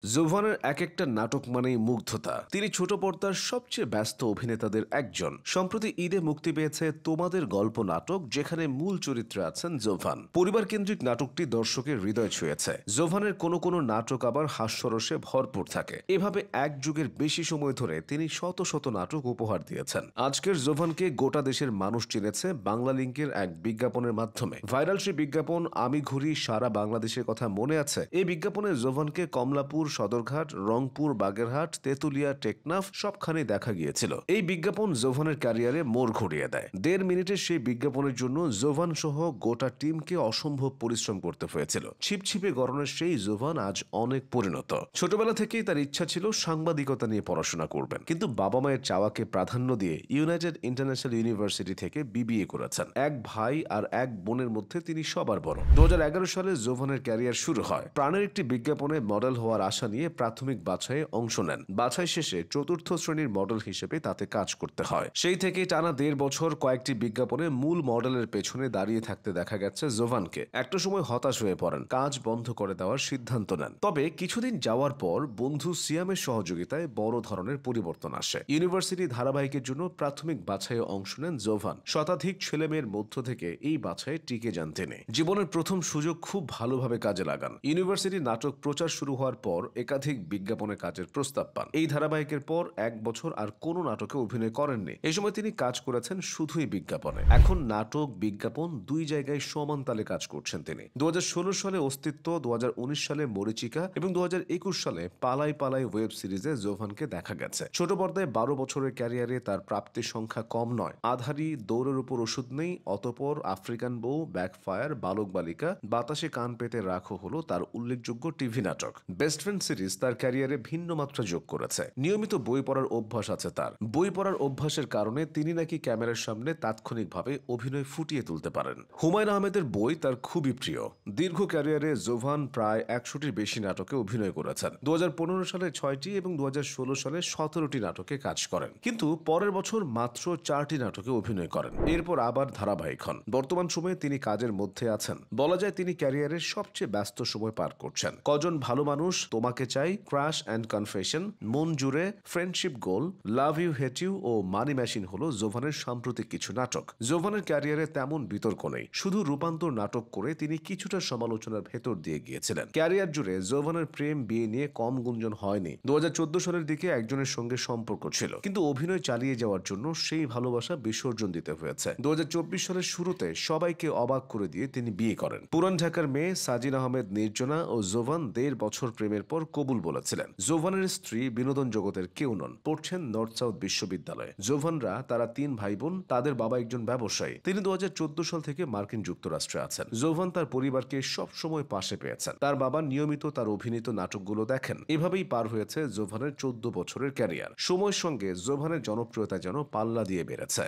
জোভানের এক একটা নাটক মানেই মুগ্ধতা। তিনি ছোট পর্দার সবচেয়ে ব্যস্ত অভিনেতাদের একজন। সম্প্রতি ঈদে মুক্তি পেয়েছে তোমাদের গল্প নাটক, যেখানে মূল চরিত্রে আছেন জোভান। পরিবার কেন্দ্রিক নাটকটি দর্শকের হৃদয় ছুঁয়েছে। জোভানের কোনো কোনো নাটক আবার হাস্যরসে ভরপুর থাকে। এভাবে এক যুগের বেশি সময় ধরে তিনি শত শত নাটক উপহার দিয়েছেন। আজকের জোভানকে গোটা দেশের মানুষ চিনেছে বাংলা লিংকের এক বিজ্ঞাপনের মাধ্যমে। ভাইরাল সেই বিজ্ঞাপন আমি ঘুরি সারা বাংলাদেশের কথা মনে আছে? এই বিজ্ঞাপনে জোভানকে কমলাপুর, সদরঘাট, রংপুর, বাগেরহাট, তেতুলিয়া, টেকনাফ সবখানে দেখা গিয়েছিল। এই বিজ্ঞাপন জোভানের ক্যারিয়ারে মোড় ঘুরিয়ে দেয়। ১.৫ মিনিটের সেই বিজ্ঞাপনের জন্য জোভান সহ গোটা টিমকে অসম্ভব পরিশ্রম করতে হয়েছিল। ছিপছিপে গড়নের সেই জোভান আজ অনেক পরিণত। ছোটবেলা থেকেই তার ইচ্ছা ছিল সাংবাদিকতা নিয়ে পড়াশোনা করবেন, কিন্তু বাবা মায়ের চাওয়াকে প্রাধান্য দিয়ে ইউনাইটেড ইন্টারন্যাশনাল ইউনিভার্সিটি থেকে বিবিএ করেছেন। এক ভাই আর এক বোনের মধ্যে তিনি সবার বড়। ২০১১ সালে জোভানের ক্যারিয়ার শুরু হয়। প্রাণের একটি বিজ্ঞাপনে মডেল হওয়ার আশা নিয়ে প্রাথমিক বাছাইয়ে অংশ নেন। বাছাই শেষে চতুর্থ শ্রেণীর মডেল হিসেবে তাতে কাজ করতে হয়। সেই থেকে টানা ১.৫ বছর কয়েকটি বিজ্ঞাপনে মূল মডেলের পেছনে দাঁড়িয়ে থাকতে দেখা গেছে জোভানকে। একটা সময় হতাশ হয়ে পড়েন, কাজ বন্ধ করে দেওয়ার সিদ্ধান্ত নেন। তবে কিছুদিন যাওয়ার পর বন্ধু সিয়ামের সহযোগিতায় বড় ধরনের পরিবর্তন আসে। ইউনিভার্সিটি ধারাবাহিকের জন্য প্রাথমিক বাছাইয়ে অংশ নেন জোভান। শতাধিক ছেলেমেয়ের মধ্য থেকে এই বাছাইয়ে টিকে যান তিনি। জীবনের প্রথম সুযোগ খুব ভালোভাবে কাজে লাগান। ইউনিভার্সিটি নাটক প্রচার শুরু হওয়ার পর একাধিক বিজ্ঞাপনে কাজের প্রস্তাব পান। এই ধারাবাহিকের পর ১ বছর আর কোনো নাটকে অভিনয় করেননি। এই সময় তিনি কাজ করেছেন শুধুই বিজ্ঞাপনে। এখন নাটক, বিজ্ঞাপন দুই জায়গায় সমান তালে কাজ করছেন তিনি। ২০১৬ সালে অস্তিত্ব, ২০১৯ সালে মরীচিকা এবং ২০২১ সালে পালাই পালাই ওয়েব সিরিজে জোভানকে দেখা গেছে। ছোট পর্দায় ১২ বছরের ক্যারিয়ারে তার প্রাপ্তির সংখ্যা কম নয়। আধারি, দৌড়ের উপর ওষুধ নেই, অতঃপর, আফ্রিকান বউ, ব্যাকফায়ার, বালক বালিকা, বাতাসে কান পেতে রাখো হলো তার উল্লেখযোগ্য টিভি নাটক। বেস্ট ফ্রেন্ড সিরিজ তার ক্যারিয়ারে ভিন্ন মাত্রা যোগ করেছে। নিয়মিত বই পড়ার অভ্যাস আছে তার। বই পড়ার অভ্যাসের কারণে তিনি নাকি ক্যামেরার সামনে তাৎক্ষণিকভাবে অভিনয় ফুটিয়ে তুলতে পারেন। হুমায়ূন আহমেদের বই তার খুবই প্রিয়। দীর্ঘ ক্যারিয়ারে জোভান প্রায় ১০০টির বেশি নাটকে অভিনয় করেছেন। ২০১৫ সালে ৬টি এবং ২০১৬ সালে ১৭টি নাটকে কাজ করেন, কিন্তু পরের বছর মাত্র ৪টি নাটকে অভিনয় করেন। এরপর আবার ধারাবাহিক হন। বর্তমান সময়ে তিনি কাজের মধ্যে আছেন। বলা যায় তিনি ক্যারিয়ারের সবচেয়ে ব্যস্ত সময় পার করছেন। কজন ভালো মানুষ, তোমাকে চাই, ক্রাশ অ্যান্ড কনফেশন, মন জুড়ে, friendship goal, love you hate you ও মানি মেশিন হলো জোভানের সাম্প্রতিক কিছু নাটক। জোভানের ক্যারিয়ারে তেমন বিতর্ক নেই, শুধু রূপান্তর নাটক করে তিনি কিছুটা সমালোচনার ভেতর দিয়ে গিয়েছিলেন। ক্যারিয়ার জুড়ে জোভানের প্রেম বিয়ে নিয়ে কম গুঞ্জন হয়নি। ২০১৪ সালের দিকে একজনের সঙ্গে সম্পর্ক ছিল, কিন্তু অভিনয় চালিয়ে যাওয়ার জন্য সেই ভালোবাসা বিসর্জন দিতে হয়েছে। ২০২৪ সালের শুরুতে সবাইকে অবাক করে দিয়ে তিনি বিয়ে করেন। পুরান ঢাকার মেয়ে সাজিন আহমেদ নির্জনা ও জোভান ১.৫ বছর প্রেমের পর কবুল বলেছিলেন। জোভানের স্ত্রী বিনোদন জগতের কেউ নন, পড়ছেন নর্থ সাউথ বিশ্ববিদ্যালয়ে। জোভানরা তারা ৩ ভাই বোন, তাদের বাবা একজন ব্যবসায়ী। তিনি ২০১৪ সাল থেকে মার্কিন যুক্তরাষ্ট্রে আছেন। জোভান তার পরিবারকে সবসময় পাশে পেয়েছেন। তার বাবা নিয়মিত তার অভিনীত নাটকগুলো দেখেন। এভাবেই পার হয়েছে জোভানের ১৪ বছরের ক্যারিয়ার। সময়ের সঙ্গে জোভানের জনপ্রিয়তা যেন পাল্লা দিয়ে বেড়েছে।